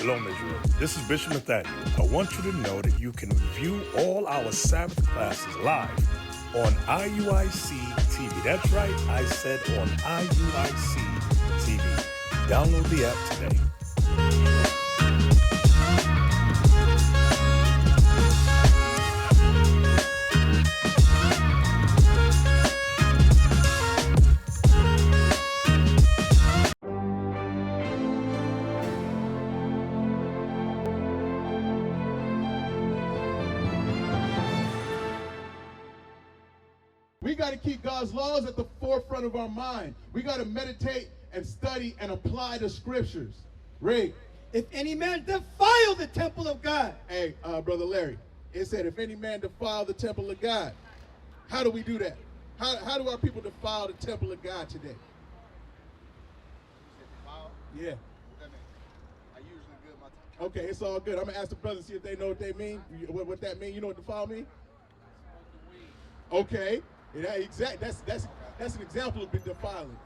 Shalom, Israel. This is Bishop Nathaniel. I want you to know that you can view all our Sabbath classes live on IUIC TV. That's right, I said on IUIC TV. Download the app today. We got to keep God's laws at the forefront of our mind. We got to meditate and study and apply the scriptures. Read. If any man defile the temple of God. Hey, Brother Larry, it said, if any man defile the temple of God. How do we do that? How do our people defile the temple of God today? Defile? Yeah. What that mean? I usually good my time. Okay, it's all good. I'm going to ask the brothers, see if they know what they mean. What that mean? You know what defile mean? Okay. Yeah, exactly. That's an example of defiling.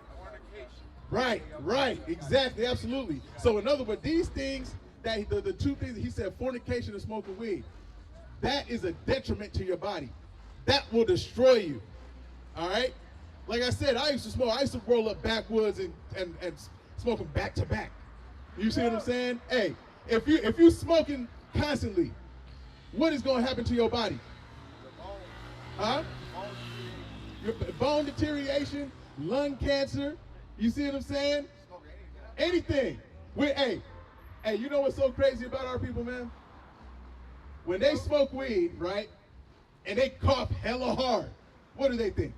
Right, exactly, absolutely. So in other words, these things, that the two things that he said, fornication and smoking weed, that is a detriment to your body. That will destroy you. All right? Like I said, I used to smoke. I used to roll up backwoods and smoke them back to back. You see what I'm saying? Hey, if you smoking constantly, what is going to happen to your body? Huh? Your bone deterioration, lung cancer. You see what I'm saying? Anything. Hey, you know what's so crazy about our people, man? When they smoke weed, right, and they cough hella hard, what do they think?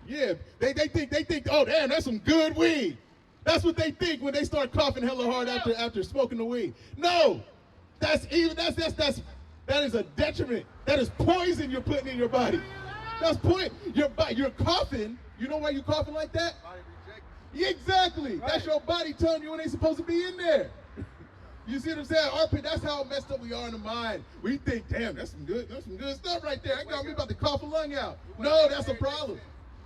Yeah, they think, oh damn, that's some good weed. That's what they think when they start coughing hella hard after smoking the weed. No, that is a detriment. That is poison you're putting in your body. That's point. You're coughing. You know why you're coughing like that? Exactly. Right. That's your body telling you when they're supposed to be in there. You see what I'm saying? That's how messed up we are in the mind. We think, damn, that's some good stuff right there. I got me about to cough a lung out. No, that's a problem.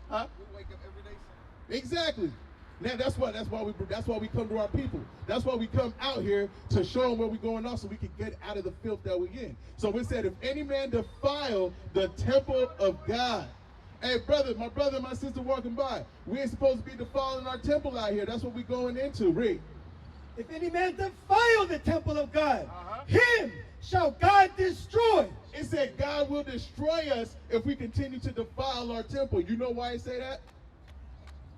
Huh? We wake up every day. Exactly. Now that's why we come to our people. That's why we come out here to show them where we're going off so we can get out of the filth that we're in. So it said, if any man defile the temple of God. Hey, my brother and my sister walking by, we ain't supposed to be defiling our temple out here. That's what we're going into. Read. If any man defile the temple of God, him shall God destroy. It said God will destroy us if we continue to defile our temple. You know why it say that?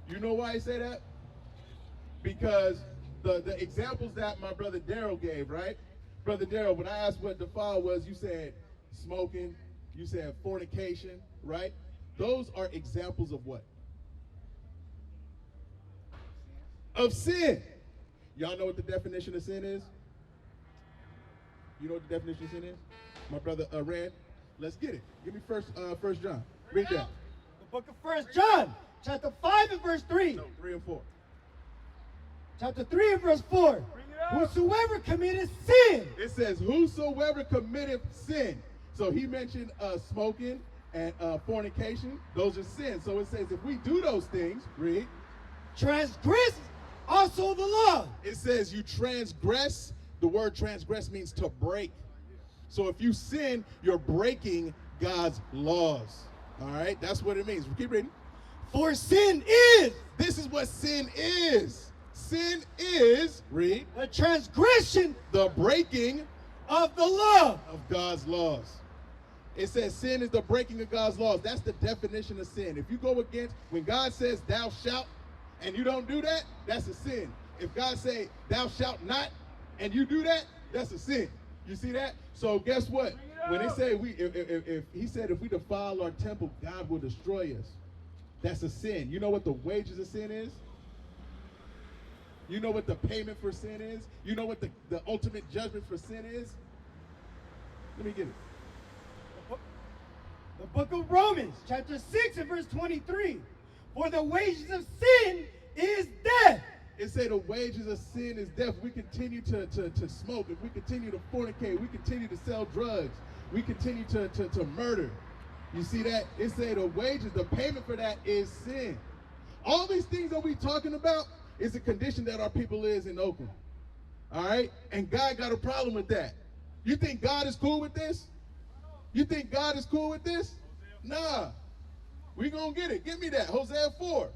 You know why I say that? Because the examples that my brother Daryl gave, right? Brother Daryl, when I asked what defile was, you said smoking, you said fornication, right? Those are examples of what? Of sin. Y'all know what the definition of sin is? You know what the definition of sin is? My brother Rand, let's get it. Give me first John. Read that. The book of 1 John. Chapter 5 and verse 3. No, 3 and 4. Chapter 3 and verse 4. Whosoever committeth sin. It says, whosoever committeth sin. So he mentioned smoking and fornication. Those are sins. So it says, if we do those things, read. Transgress also the law. It says you transgress. The word transgress means to break. So if you sin, you're breaking God's laws. All right? That's what it means. Keep reading. For sin is. This is what sin is. Sin is, read. The transgression. The breaking of the law. Of God's laws. It says sin is the breaking of God's laws. That's the definition of sin. If you go against, when God says thou shalt, and you don't do that, that's a sin. If God say thou shalt not, and you do that, that's a sin. You see that? So guess what? When they say if he said if we defile our temple, God will destroy us. That's a sin. You know what the wages of sin is? You know what the payment for sin is? You know what the ultimate judgment for sin is? Let me get it. The book of Romans, chapter 6 and verse 23. For the wages of sin is death. It say the wages of sin is death. We continue to smoke, if we continue to fornicate, we continue to sell drugs, we continue to murder. You see that? It say the wages, the payment for that is sin. All these things that we talking about, It's the condition that our people is in Oakland. All right? And God got a problem with that. You think God is cool with this? You think God is cool with this? Nah. We gonna get it. Give me that. Hosea 4.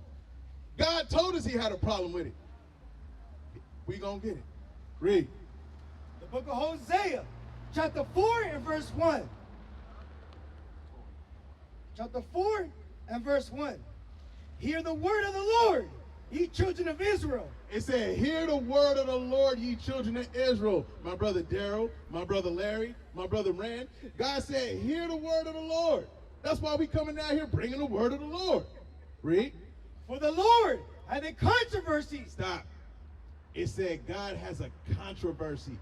God told us he had a problem with it. We gonna get it. Read. The book of Hosea, chapter 4 and verse 1. Chapter 4 and verse 1. Hear the word of the Lord, ye children of Israel. It said, hear the word of the Lord, ye children of Israel. My brother Daryl, my brother Larry, my brother Rand. God said, hear the word of the Lord. That's why we coming down here bringing the word of the Lord. Read. For the Lord hath a controversy. Stop. It said God has a controversy.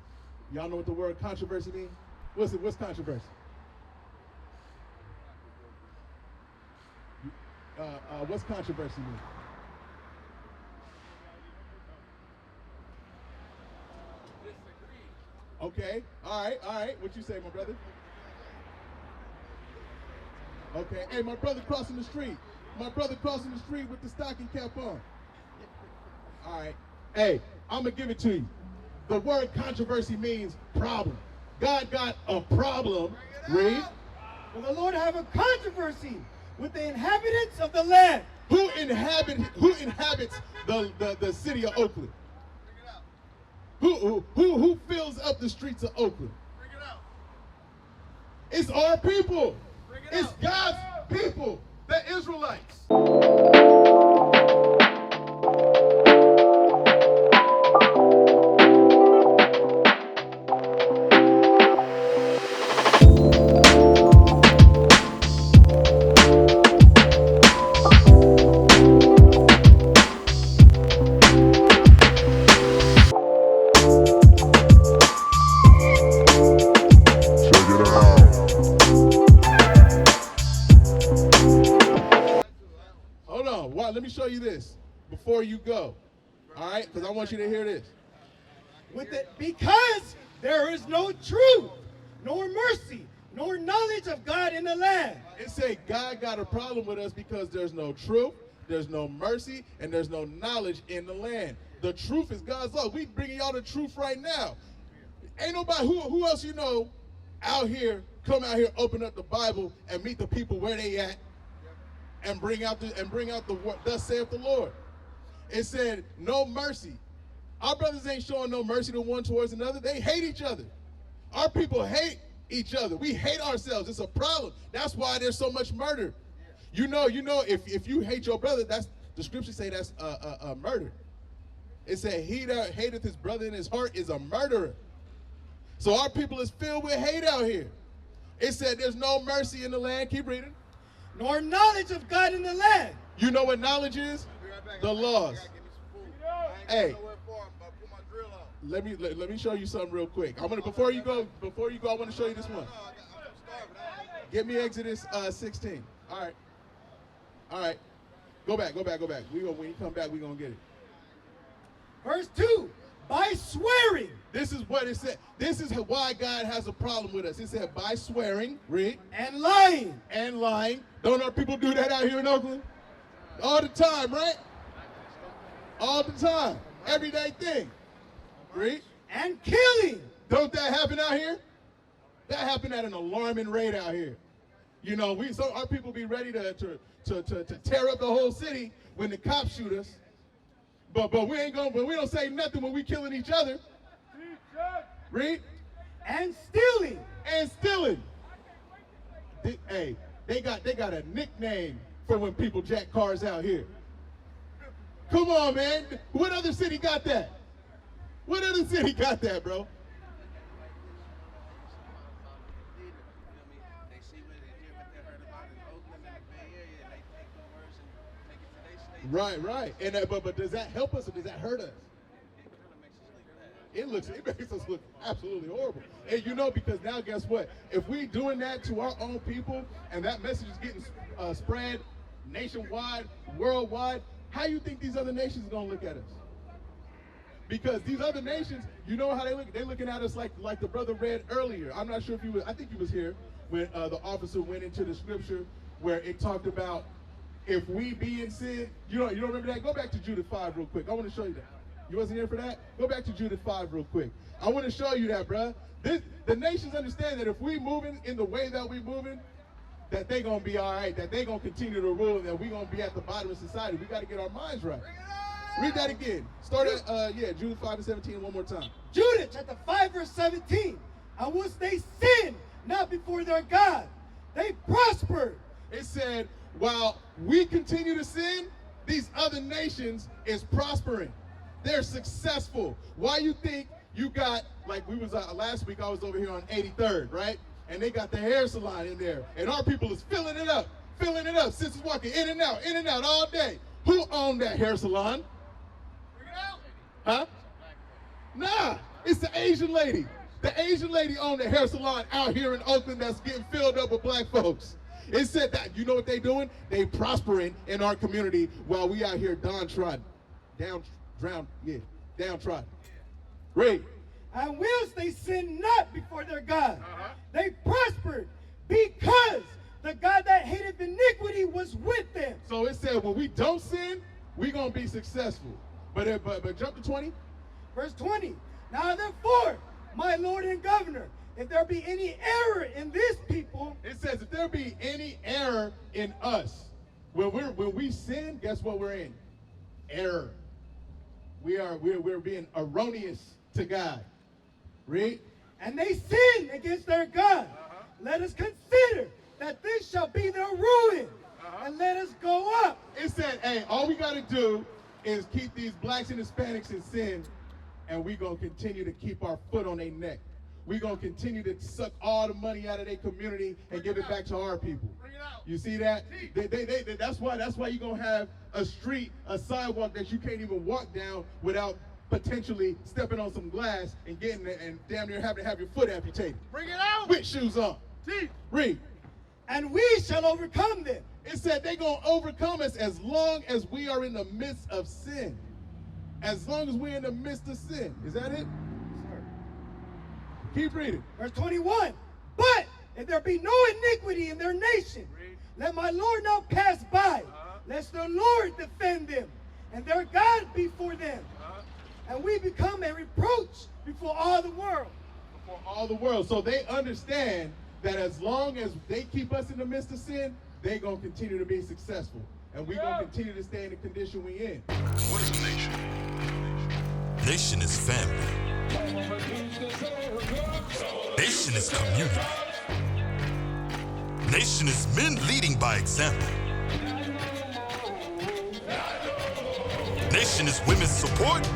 Y'all know what the word controversy means? What's controversy? What's controversy mean? Okay. All right. What you say, my brother? Okay. Hey, my brother crossing the street. My brother crossing the street with the stocking cap on. All right. Hey, I'm going to give it to you. The word controversy means problem. God got a problem. Read. For the Lord have a controversy with the inhabitants of the land. Who inhabits the city of Oakland? Who fills up the streets of Oakland? It's our people. It's God's people, the Israelites. Let me show you this before you go. All right? Because I want you to hear this. With it, because there is no truth, nor mercy, nor knowledge of God in the land. It say God got a problem with us because there's no truth, there's no mercy, and there's no knowledge in the land. The truth is God's law. We bringing y'all the truth right now. Ain't nobody, who else you know out here, come out here, open up the Bible and meet the people where they at and bring out the word, thus saith the Lord. It said no mercy. Our brothers ain't showing no mercy to one towards another. They hate each other. Our people hate each other. We hate ourselves. It's a problem. That's why there's so much murder. You know, if you hate your brother, that's the scriptures say that's a murder. It said he that hateth his brother in his heart is a murderer. So our people is filled with hate out here. It said there's no mercy in the land. Keep reading. Nor knowledge of God in the land. You know what knowledge is? The laws. Hey, let me show you something real quick. Before you go, I want to show you this one. Get me Exodus 16. All right. Go back. When you come back, we gonna get it. Verse 2. By swearing. This is what it said. This is why God has a problem with us. It said by swearing, read. And lying. And lying. Don't our people do that out here in Oakland? All the time, right? All the time. Everyday thing. Read. And killing. Don't that happen out here? That happened at an alarming rate out here. You know, our people be ready to tear up the whole city when the cops shoot us. But we don't say nothing when we killing each other. Read. And stealing. And stealing. Hey, they got a nickname for when people jack cars out here. Come on, man. What other city got that? What other city got that, bro? Right. And but does that help us or does that hurt us? It makes us look absolutely horrible. And you know, because now guess what? If we doing that to our own people and that message is getting spread nationwide, worldwide, how you think these other nations are gonna look at us? Because these other nations, you know how they look? They're looking at us like the brother read earlier. I'm not sure if I think he was here when the officer went into the scripture where it talked about if we be in sin, you don't remember that? Go back to Jude 5 real quick. I want to show you that. You wasn't here for that? Go back to Jude 5 real quick. I want to show you that, bruh. The nations understand that if we moving in the way that we moving, that they going to be all right, that they going to continue to rule, that we going to be at the bottom of society. We got to get our minds right. Read that again. Start at, Jude 5:17 one more time. Jude chapter 5 verse 17. And once they sinned, not before their God, they prospered. It said, while we continue to sin, these other nations is prospering. They're successful. Why you think you got, like we was last week, I was over here on 83rd, right? And they got the hair salon in there. And our people is filling it up. Sisters walking in and out all day. Who owned that hair salon? Huh? Nah, it's the Asian lady. The Asian lady owned the hair salon out here in Oakland that's getting filled up with black folks. It said that, you know what they doing? They prospering in our community while we out here downtrodden. Downtrodden. Read. And whilst they sinned not before their God, they prospered because the God that hated iniquity was with them. So it said when we don't sin, we're going to be successful. But jump to 20. Verse 20. Now therefore, my Lord and Governor, if there be any error in this people, it says if there be any error in us, when we sin, guess what we're in? Error. We're being erroneous to God. Read. And they sin against their God. Let us consider that this shall be their ruin, and let us go up. It said, hey, all we got to do is keep these blacks and Hispanics in sin, and we're going to continue to keep our foot on their neck. We're going to continue to suck all the money out of their community and give it back to our people. You see that? That's why you're going to have a street, a sidewalk that you can't even walk down without potentially stepping on some glass and getting it and damn near having to have your foot amputated. Bring it out. With shoes on. Read. And we shall overcome them. It said they're going to overcome us as long as we are in the midst of sin. As long as we're in the midst of sin. Is that it? Keep reading. Verse 21. But if there be no iniquity in their nation, let my Lord not pass by, lest the Lord defend them, and their God before them. And we become a reproach before all the world. Before all the world. So they understand that as long as they keep us in the midst of sin, they're going to continue to be successful. And we're going to continue to stay in the condition we're in. What is a nation? Nation is family. Nation is community. Nation is men leading by example. Nation is women's support.